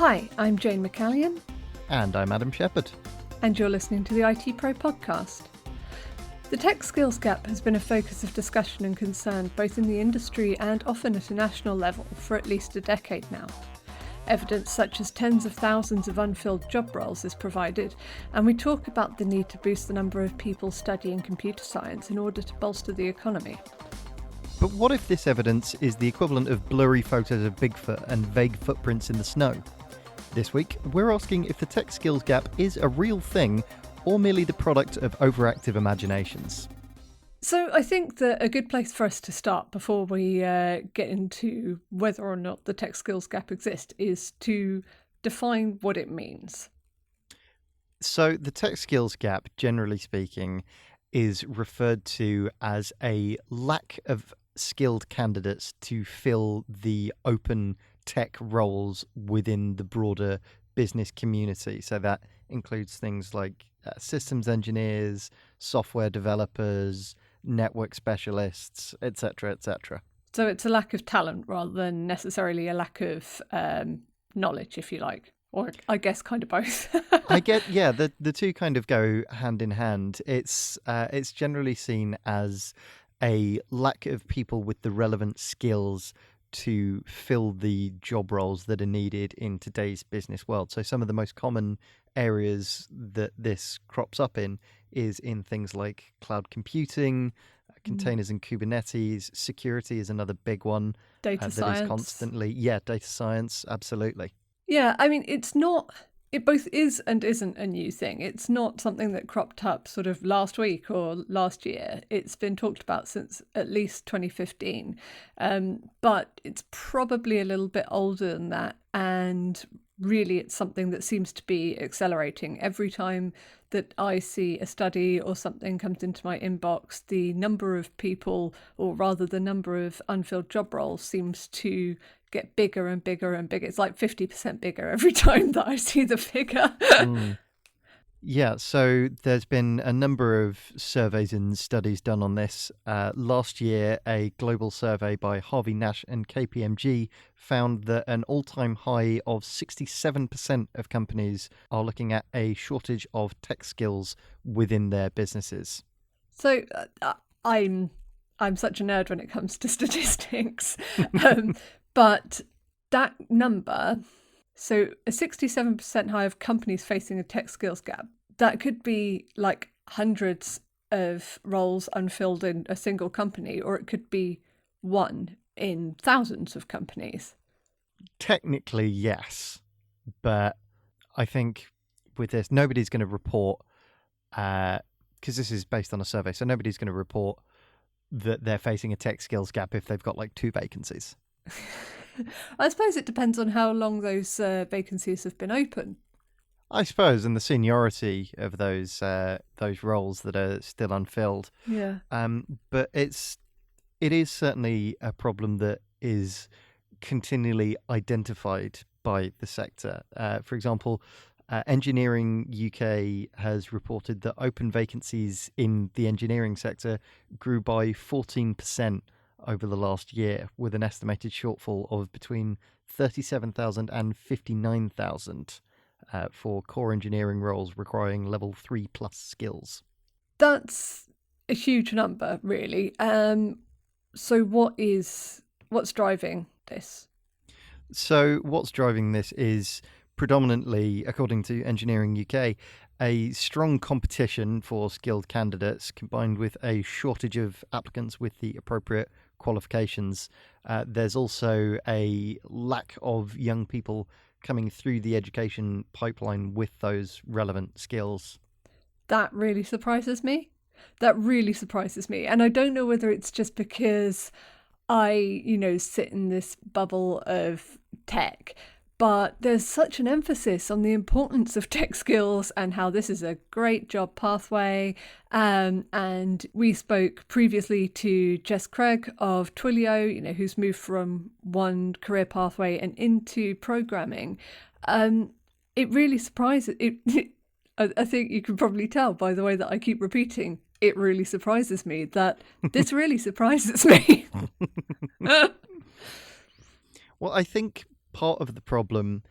Hi, I'm Jane McCallion. And I'm Adam Shepherd. And you're listening to the ITPro Podcast. The tech skills gap has been a focus of discussion and concern both in the industry and often at a national level for at least a decade now. Evidence such as tens of thousands of unfilled job roles is provided, and we talk about the need to boost the number of people studying computer science in order to bolster the economy. But what if this evidence is the equivalent of blurry photos of Bigfoot and vague footprints in the snow? This week, we're asking if the tech skills gap is a real thing or merely the product of overactive imaginations. So I think that a good place for us to start before we get into whether or not the tech skills gap exists is to define what it means. So the tech skills gap, generally speaking, is referred to as a lack of skilled candidates to fill the open tech roles within the broader business community. So that includes things like systems engineers, software developers, network specialists, etc., etc. So it's a lack of talent rather than necessarily a lack of knowledge, if you like, or I guess kind of both. I get, yeah, the two kind of go hand in hand. It's generally seen as a lack of people with the relevant skills to fill the job roles that are needed in today's business world. So some of the most common areas that this crops up in is in things like cloud computing, containers and Kubernetes. Security is another big one. Data science. That is constantly, data science, absolutely. Yeah, I mean, it both is and isn't a new thing. It's not something that cropped up sort of last week or last year. It's been talked about since at least 2015, but it's probably a little bit older than that. And really, it's something that seems to be accelerating. Every time that I see a study or something comes into my inbox, the number of people, or rather the number of unfilled job roles, seems to get bigger and bigger and bigger. It's like 50% bigger every time that I see the figure. Yeah, so there's been a number of surveys and studies done on this. Last year, a global survey by Harvey Nash and KPMG found that an all-time high of 67% of companies are looking at a shortage of tech skills within their businesses. So I'm such a nerd when it comes to statistics. But that number, so a 67% high of companies facing a tech skills gap, that could be like hundreds of roles unfilled in a single company, or it could be one in thousands of companies. Technically, yes. But I think with this, nobody's going to report, because this is based on a survey, so nobody's going to report that they're facing a tech skills gap if they've got like 2 vacancies. I suppose it depends on how long those vacancies have been open. I suppose, and the seniority of those roles that are still unfilled. Yeah. But it is certainly a problem that is continually identified by the sector. For example, Engineering UK has reported that open vacancies in the engineering sector grew by 14% over the last year, with an estimated shortfall of between 37,000 and 59,000 for core engineering roles requiring level 3+ skills. That's a huge number, really. So what's driving this? So what's driving this is predominantly, according to Engineering UK, a strong competition for skilled candidates combined with a shortage of applicants with the appropriate qualifications. There's also a lack of young people coming through the education pipeline with those relevant skills. That really surprises me. And I don't know whether it's just because I, sit in this bubble of tech, but there's such an emphasis on the importance of tech skills and how this is a great job pathway. And we spoke previously to Jess Craig of Twilio, who's moved from one career pathway and into programming. It really surprises I think you can probably tell by the way that I keep repeating, it really surprises me that this really surprises me. Well, I think part of the problem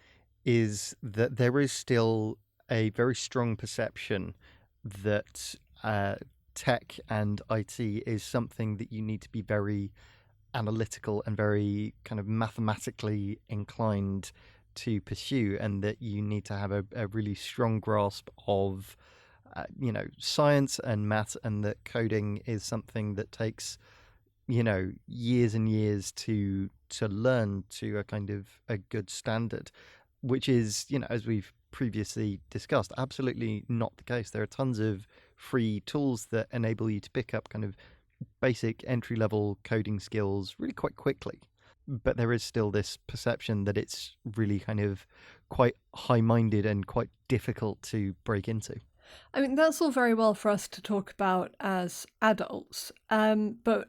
is that there is still a very strong perception that tech and IT is something that you need to be very analytical and very kind of mathematically inclined to pursue, and that you need to have a really strong grasp of science and math, and that coding is something that takes years and years to learn to a kind of a good standard, which is, as we've previously discussed, absolutely not the case. There are tons of free tools that enable you to pick up kind of basic entry-level coding skills really quite quickly. But there is still this perception that it's really kind of quite high-minded and quite difficult to break into. I mean, that's all very well for us to talk about as adults, but,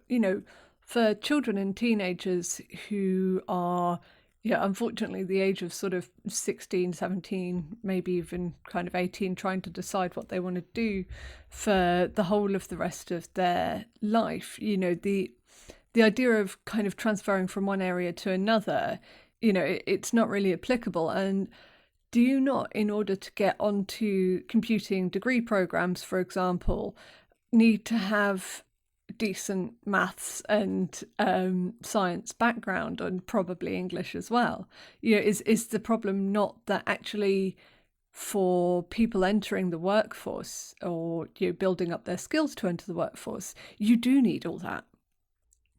for children and teenagers who are, unfortunately the age of sort of 16, 17, maybe even kind of 18, trying to decide what they want to do for the whole of the rest of their life, the idea of kind of transferring from one area to another, it's not really applicable. And do you not, in order to get onto computing degree programs, for example, need to have decent maths and science background, and probably English as well? Is the problem not that actually for people entering the workforce, or building up their skills to enter the workforce, you do need all that?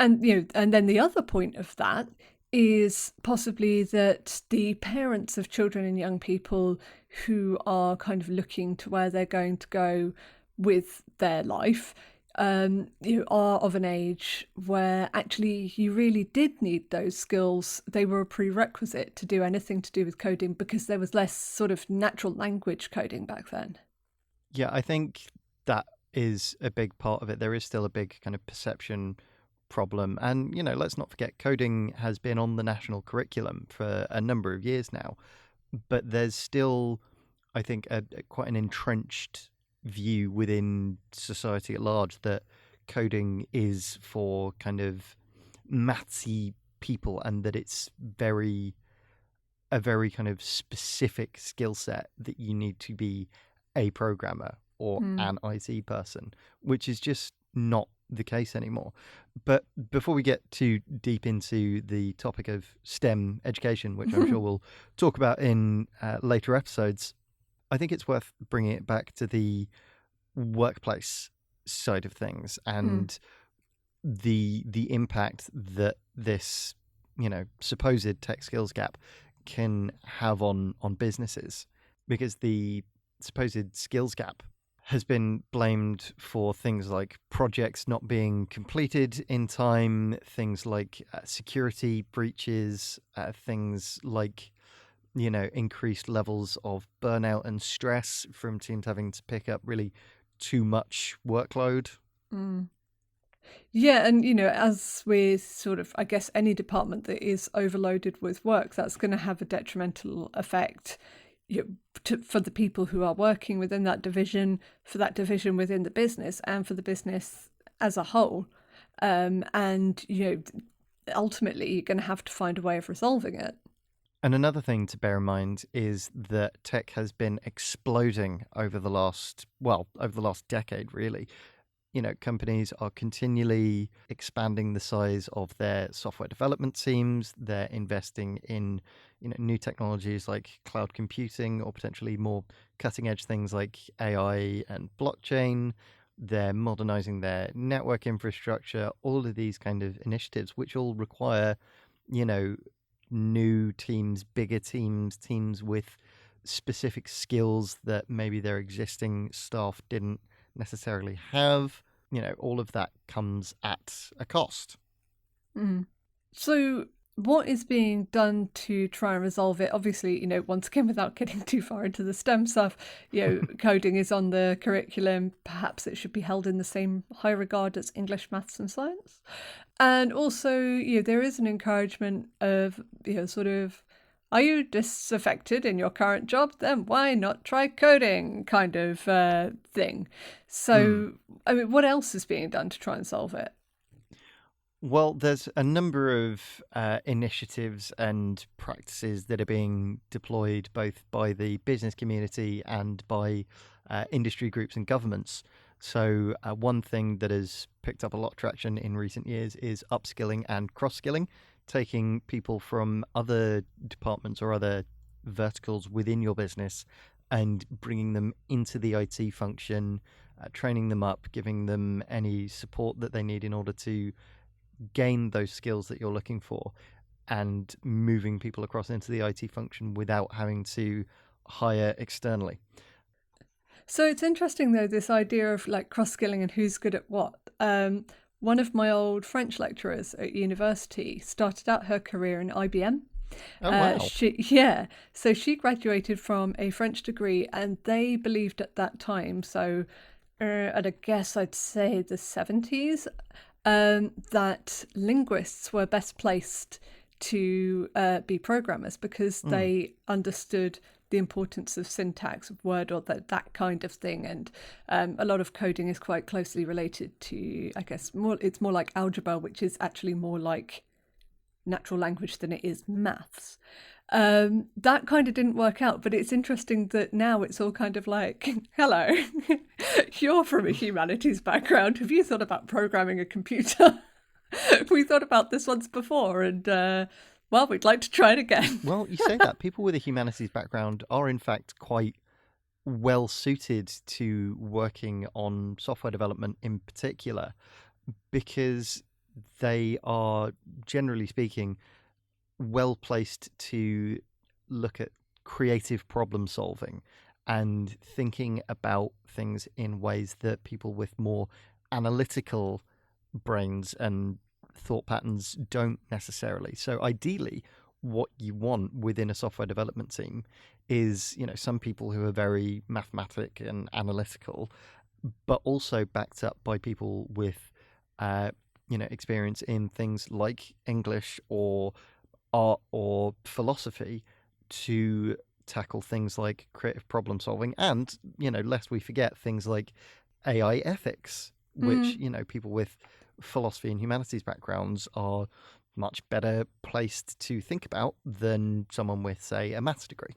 And and then the other point of that is possibly that the parents of children and young people who are kind of looking to where they're going to go with their life, are of an age where actually you really did need those skills. They were a prerequisite to do anything to do with coding, because there was less sort of natural language coding back then. Yeah, I think that is a big part of it. There is still a big kind of perception problem. And, let's not forget, coding has been on the national curriculum for a number of years now. But there's still, I think, quite an entrenched view within society at large that coding is for kind of mathsy people, and that it's a very kind of specific skill set that you need to be a programmer or an IT person, which is just not the case anymore. But before we get too deep into the topic of STEM education, which I'm sure we'll talk about in later episodes, I think it's worth bringing it back to the workplace side of things, and the impact that this supposed tech skills gap can have on businesses, because the supposed skills gap has been blamed for things like projects not being completed in time, things like security breaches, things like increased levels of burnout and stress from teams having to pick up really too much workload. Yeah, and as with sort of, I guess, any department that is overloaded with work, that's going to have a detrimental effect for the people who are working within that division, for that division within the business, and for the business as a whole. And ultimately, you're going to have to find a way of resolving it. And another thing to bear in mind is that tech has been exploding over the last decade, really. Companies are continually expanding the size of their software development teams. They're investing in, new technologies like cloud computing, or potentially more cutting edge things like AI and blockchain. They're modernizing their network infrastructure, all of these kind of initiatives, which all require, new teams, bigger teams with specific skills that maybe their existing staff didn't necessarily have. All of that comes at a cost. So what is being done to try and resolve it? Obviously, once again, without getting too far into the STEM stuff, coding is on the curriculum. Perhaps it should be held in the same high regard as English, maths and science. And also, there is an encouragement of, sort of, are you disaffected in your current job? Then why not try coding, kind of thing. So, I mean, what else is being done to try and solve it? Well, there's a number of initiatives and practices that are being deployed both by the business community and by industry groups and governments. So one thing that has picked up a lot of traction in recent years is upskilling and cross-skilling, taking people from other departments or other verticals within your business and bringing them into the IT function, training them up, giving them any support that they need in order to gain those skills that you're looking for, and moving people across into the IT function without having to hire externally. So it's interesting, though, this idea of like cross-skilling and who's good at what. One of my old French lecturers at university started out her career in IBM. Oh, wow. So she graduated from a French degree, and they believed at that time, so and I guess I'd say the 70s, that linguists were best placed to be programmers because they understood the importance of syntax, of word order, that kind of thing. And a lot of coding is quite closely related to, I guess, it's more like algebra, which is actually more like natural language than it is maths. That kind of didn't work out, but it's interesting that now it's all kind of like, hello, you're from a humanities background. Have you thought about programming a computer? We thought about this once before, and well, we'd like to try it again. Well, you say that. People with a humanities background are in fact quite well suited to working on software development in particular, because they are, generally speaking, well placed to look at creative problem solving and thinking about things in ways that people with more analytical brains and thought patterns don't necessarily. So ideally, what you want within a software development team is, some people who are very mathematic and analytical, but also backed up by people with experience in things like English or art or philosophy to tackle things like creative problem solving, and lest we forget things like AI ethics, which people with philosophy and humanities backgrounds are much better placed to think about than someone with, say, a maths degree.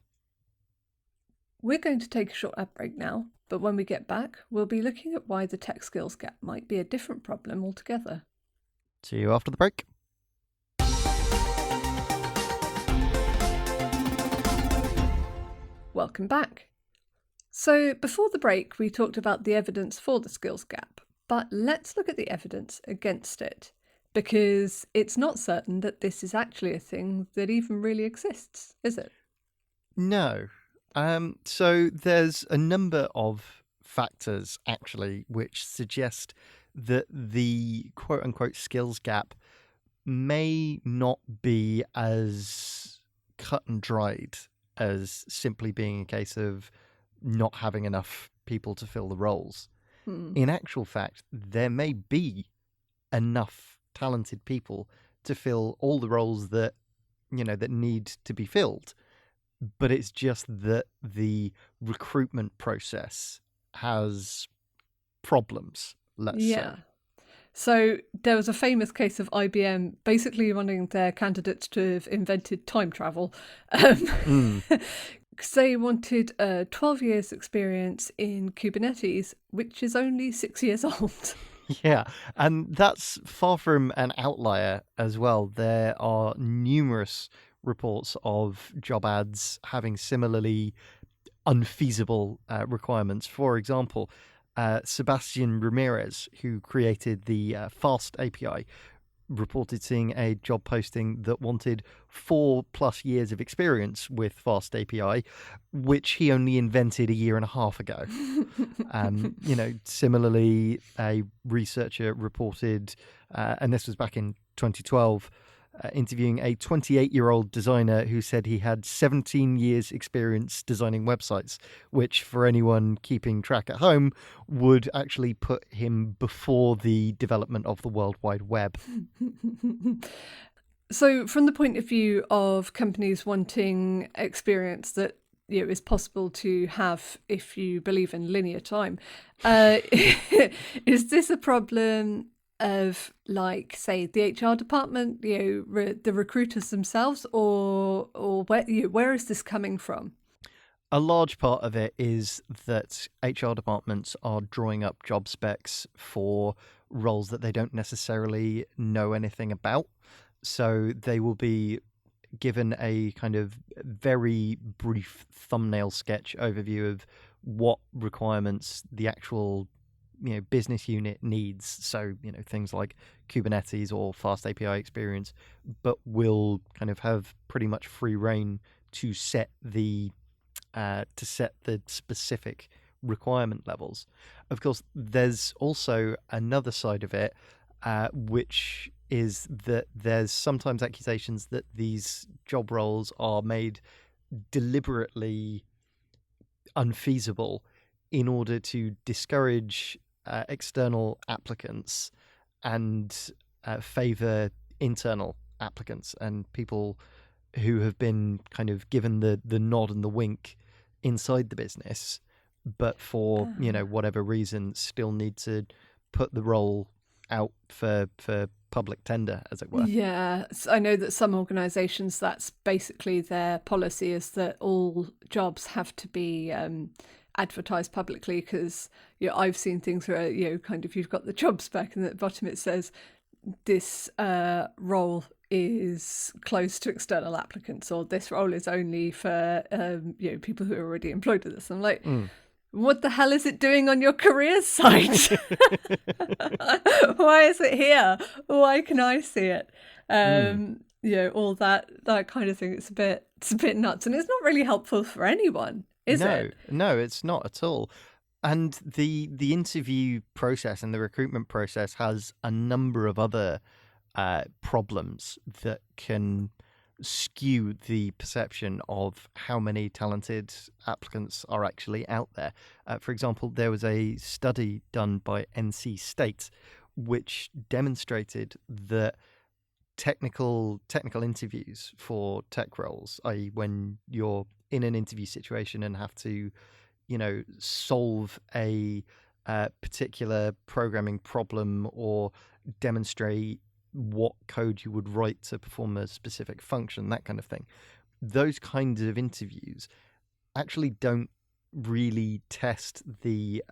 We're going to take a short ad break now, but when we get back, we'll be looking at why the tech skills gap might be a different problem altogether. See you after the break. Welcome back. So before the break, we talked about the evidence for the skills gap, but let's look at the evidence against it, because it's not certain that this is actually a thing that even really exists, is it? No. So there's a number of factors, actually, which suggest that the quote-unquote skills gap may not be as cut and dried as simply being a case of not having enough people to fill the roles. In actual fact, there may be enough talented people to fill all the roles that that need to be filled, but it's just that the recruitment process has problems, let's say. So there was a famous case of IBM basically wanting their candidates to have invented time travel. They wanted 12 years experience in Kubernetes, which is only 6 years old. Yeah, and that's far from an outlier as well. There are numerous reports of job ads having similarly unfeasible requirements. For example, Sebastian Ramirez, who created the Fast API, reported seeing a job posting that wanted 4+ years of experience with Fast API, which he only invented a year and a half ago. Similarly, a researcher reported, and this was back in 2012, interviewing a 28-year-old designer who said he had 17 years experience designing websites, which for anyone keeping track at home would actually put him before the development of the World Wide Web. So from the point of view of companies wanting experience that is possible to have if you believe in linear time, is this a problem of, like, say, the HR department, the recruiters themselves, or where is this coming from? A large part of it is that HR departments are drawing up job specs for roles that they don't necessarily know anything about. So they will be given a kind of very brief thumbnail sketch overview of what requirements the actual business unit needs. So things like Kubernetes or fast API experience, but will kind of have pretty much free reign to set the specific requirement levels. Of course, there's also another side of it, which is that there's sometimes accusations that these job roles are made deliberately unfeasible in order to discourage external applicants and favour internal applicants and people who have been kind of given the nod and the wink inside the business, but for whatever reason still need to put the role out for public tender, as it were. Yeah, I know that some organisations, that's basically their policy, is that all jobs have to be advertised publicly, because I've seen things where kind of you've got the job spec and at the bottom it says this role is closed to external applicants, or this role is only for people who are already employed with us. I'm like, what the hell is it doing on your careers site? Why is it here? Why can I see it? All that kind of thing. It's a bit nuts, and it's not really helpful for anyone, is it? No, it's not at all. And the interview process and the recruitment process has a number of other problems that can skew the perception of how many talented applicants are actually out there. For example, there was a study done by NC State which demonstrated that technical interviews for tech roles, i.e. when you're in an interview situation and have to solve a particular programming problem or demonstrate what code you would write to perform a specific function, that kind of thing. Those kinds of interviews actually don't really test the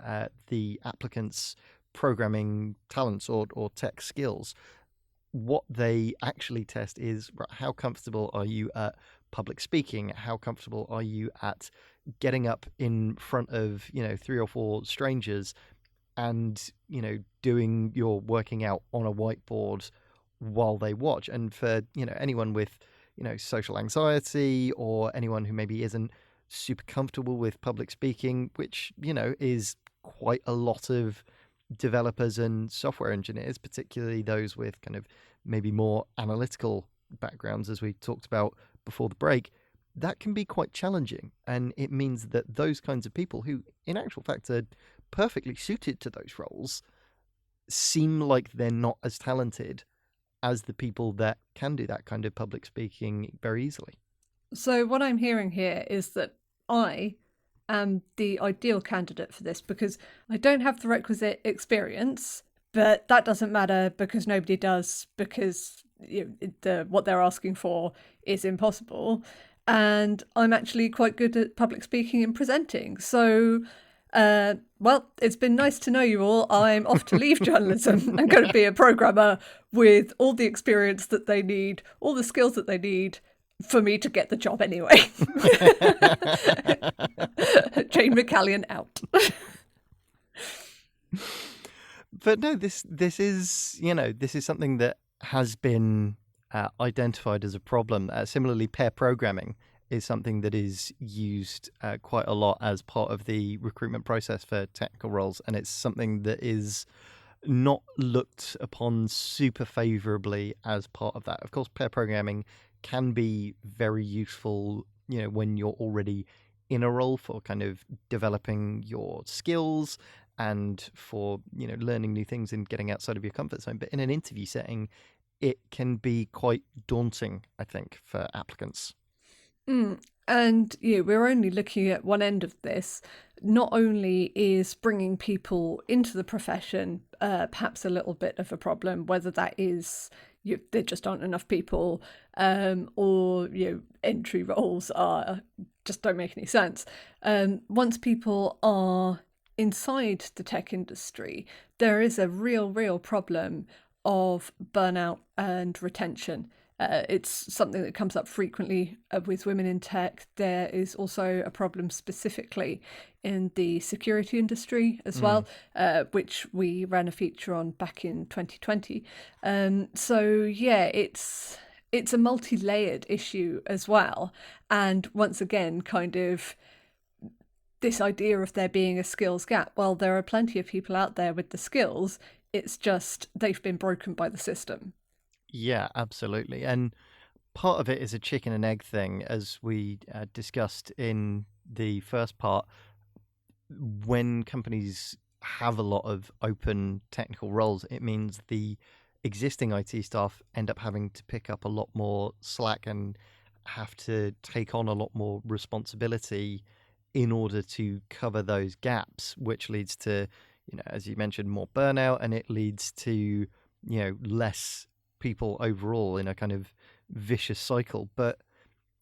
applicant's programming talents or tech skills. What they actually test is how comfortable are you at public speaking? How comfortable are you at getting up in front of 3 or 4 strangers and doing your working out on a whiteboard while they watch? And for anyone with social anxiety, or anyone who maybe isn't super comfortable with public speaking, which is quite a lot of developers and software engineers, particularly those with kind of maybe more analytical backgrounds, as we talked about before the break, that can be quite challenging. And it means that those kinds of people, who in actual fact are perfectly suited to those roles, seem like they're not as talented as the people that can do that kind of public speaking very easily. So what I'm hearing here is that I am the ideal candidate for this, because I don't have the requisite experience, but that doesn't matter because nobody does, because what they're asking for is impossible. And I'm actually quite good at public speaking and presenting. So, well, it's been nice to know you all. I'm off to leave journalism. I'm going to be a programmer with all the experience that they need, all the skills that they need for me to get the job anyway. Jane McCallion out. But no, this is something that has been identified as a problem. Similarly, pair programming is something that is used quite a lot as part of the recruitment process for technical roles, and it's something that is not looked upon super favorably as part of that. Of course, pair programming can be very useful, when you're already in a role, for kind of developing your skills and for, learning new things and getting outside of your comfort zone. But in an interview setting, it can be quite daunting, I think, for applicants. And we're only looking at one end of this. Not only is bringing people into the profession perhaps a little bit of a problem, whether that is there just aren't enough people, or entry roles are just don't make any sense. Once people are inside the tech industry, there is a real problem of burnout and retention. It's something that comes up frequently with women in tech. There is also a problem specifically in the security industry as well, which we ran a feature on back in 2020. It's a multi-layered issue as well. And once again, kind of this idea of there being a skills gap. Well, there are plenty of people out there with the skills. It's just they've been broken by the system. Yeah, absolutely. And part of it is a chicken and egg thing, as we discussed in the first part. When companies have a lot of open technical roles, it means the existing IT staff end up having to pick up a lot more slack and have to take on a lot more responsibility in order to cover those gaps, which leads to, as you mentioned, more burnout, and it leads to, less people overall in a kind of vicious cycle. But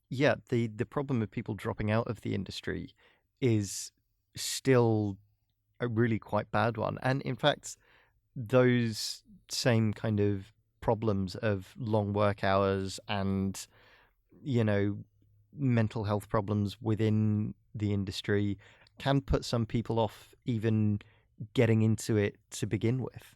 yeah, the problem of people dropping out of the industry is still a really quite bad one. And in fact, those same kind of problems of long work hours and, mental health problems within the industry can put some people off even getting into it to begin with.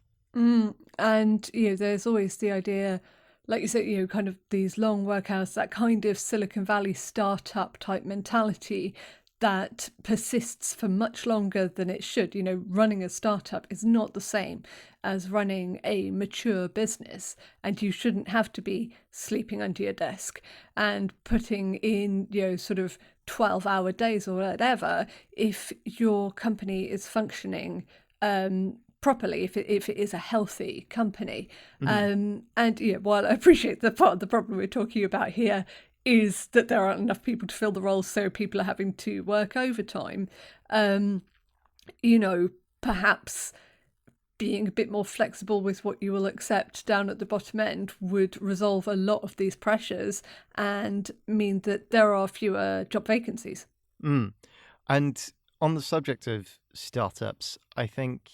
And there's always the idea, like you said, kind of these long work hours, that kind of Silicon Valley startup type mentality that persists for much longer than it should. Running a startup is not the same as running a mature business, and you shouldn't have to be sleeping under your desk and putting in, sort of 12-hour days or whatever if your company is functioning properly, if it is a healthy company. And while I appreciate that part of the problem we're talking about here is that there aren't enough people to fill the roles, so people are having to work overtime, perhaps being a bit more flexible with what you will accept down at the bottom end would resolve a lot of these pressures and mean that there are fewer job vacancies. And on the subject of startups, I think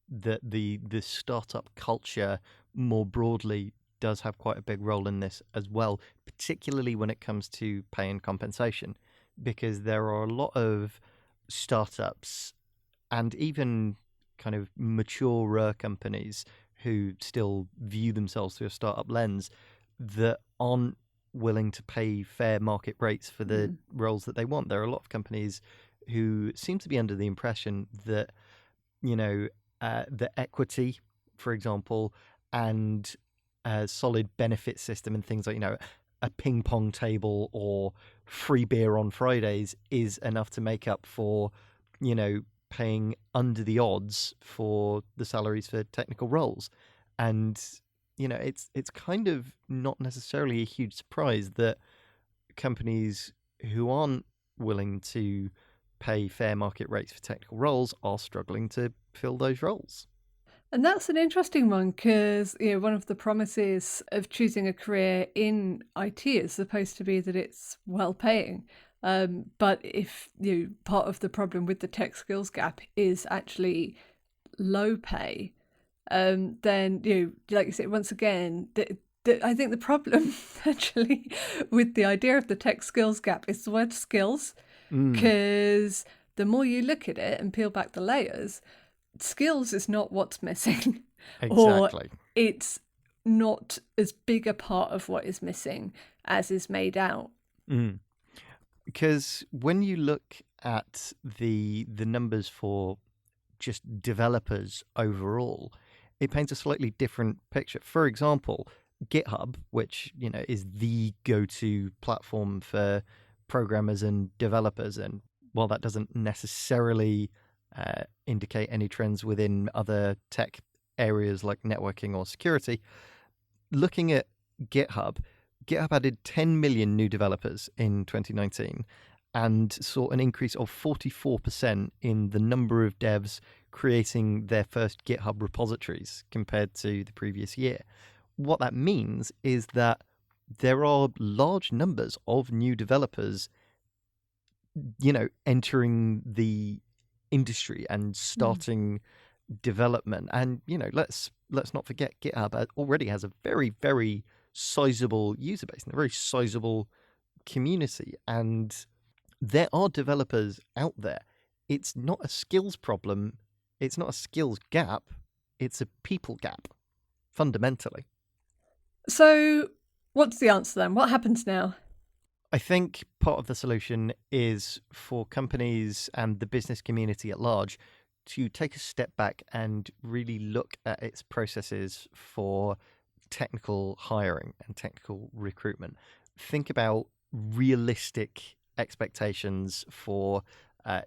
that the startup culture more broadly does have quite a big role in this as well, particularly when it comes to pay and compensation, because there are a lot of startups and even kind of maturer companies who still view themselves through a startup lens that aren't willing to pay fair market rates for the roles that they want. There are a lot of companies who seem to be under the impression that, the equity, for example, and a solid benefit system and things like, a ping pong table or free beer on Fridays is enough to make up for, paying under the odds for the salaries for technical roles. And, it's kind of not necessarily a huge surprise that companies who aren't willing to pay fair market rates for technical roles are struggling to fill those roles. And that's an interesting one because one of the promises of choosing a career in IT is supposed to be that it's well paying. But if part of the problem with the tech skills gap is actually low pay, then like you said, once again, I think the problem actually with the idea of the tech skills gap is the word skills, because the more you look at it and peel back the layers, skills is not what's missing. Exactly. Or it's not as big a part of what is missing as is made out. Because when you look at the numbers for just developers overall, it paints a slightly different picture. For example, GitHub, which is the go-to platform for programmers and developers, and while that doesn't necessarily indicate any trends within other tech areas like networking or security, looking at GitHub, GitHub added 10 million new developers in 2019 and saw an increase of 44% in the number of devs creating their first GitHub repositories compared to the previous year. What that means is that there are large numbers of new developers, entering the industry and starting development. And, let's not forget GitHub already has a very, very sizable user base and a very sizable community. And there are developers out there. It's not a skills problem. It's not a skills gap. It's a people gap, fundamentally. So what's the answer then? What happens now? I think part of the solution is for companies and the business community at large to take a step back and really look at its processes for technical hiring and technical recruitment. Think about realistic expectations for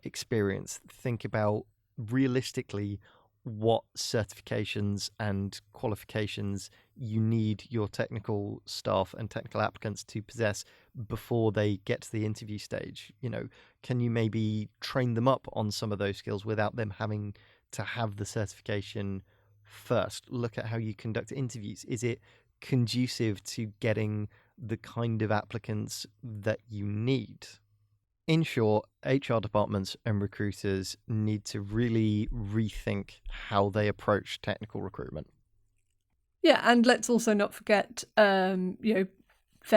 experience. Think about realistically what certifications and qualifications you need your technical staff and technical applicants to possess before they get to the interview stage. Can you maybe train them up on some of those skills without them having to have the certification first? Look at how you conduct interviews. Is it conducive to getting the kind of applicants that you need? In short, HR departments and recruiters need to really rethink how they approach technical recruitment. Yeah, and let's also not forget, fair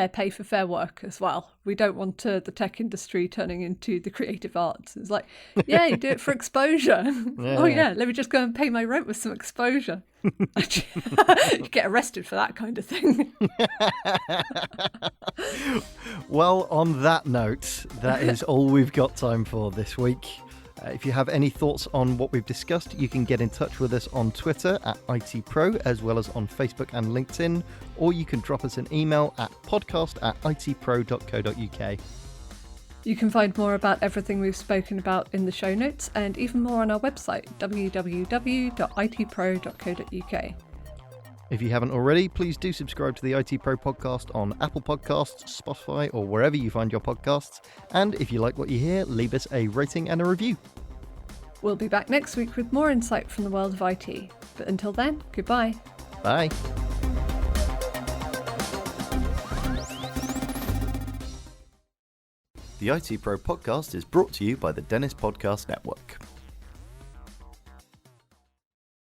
pay for fair work as well. We don't want the tech industry turning into the creative arts. It's like, yeah, you do it for exposure. Yeah. Oh yeah, let me just go and pay my rent with some exposure. You get arrested for that kind of thing. Well, on that note, that is all we've got time for this week. If you have any thoughts on what we've discussed, you can get in touch with us on Twitter at ITPro, as well as on Facebook and LinkedIn, or you can drop us an email at podcast@itpro.co.uk. You can find more about everything we've spoken about in the show notes, and even more on our website, www.itpro.co.uk. If you haven't already, please do subscribe to the ITPro Podcast on Apple Podcasts, Spotify, or wherever you find your podcasts. And if you like what you hear, leave us a rating and a review. We'll be back next week with more insight from the world of IT. But until then, goodbye. Bye. The ITPro Podcast is brought to you by the Dennis Podcast Network.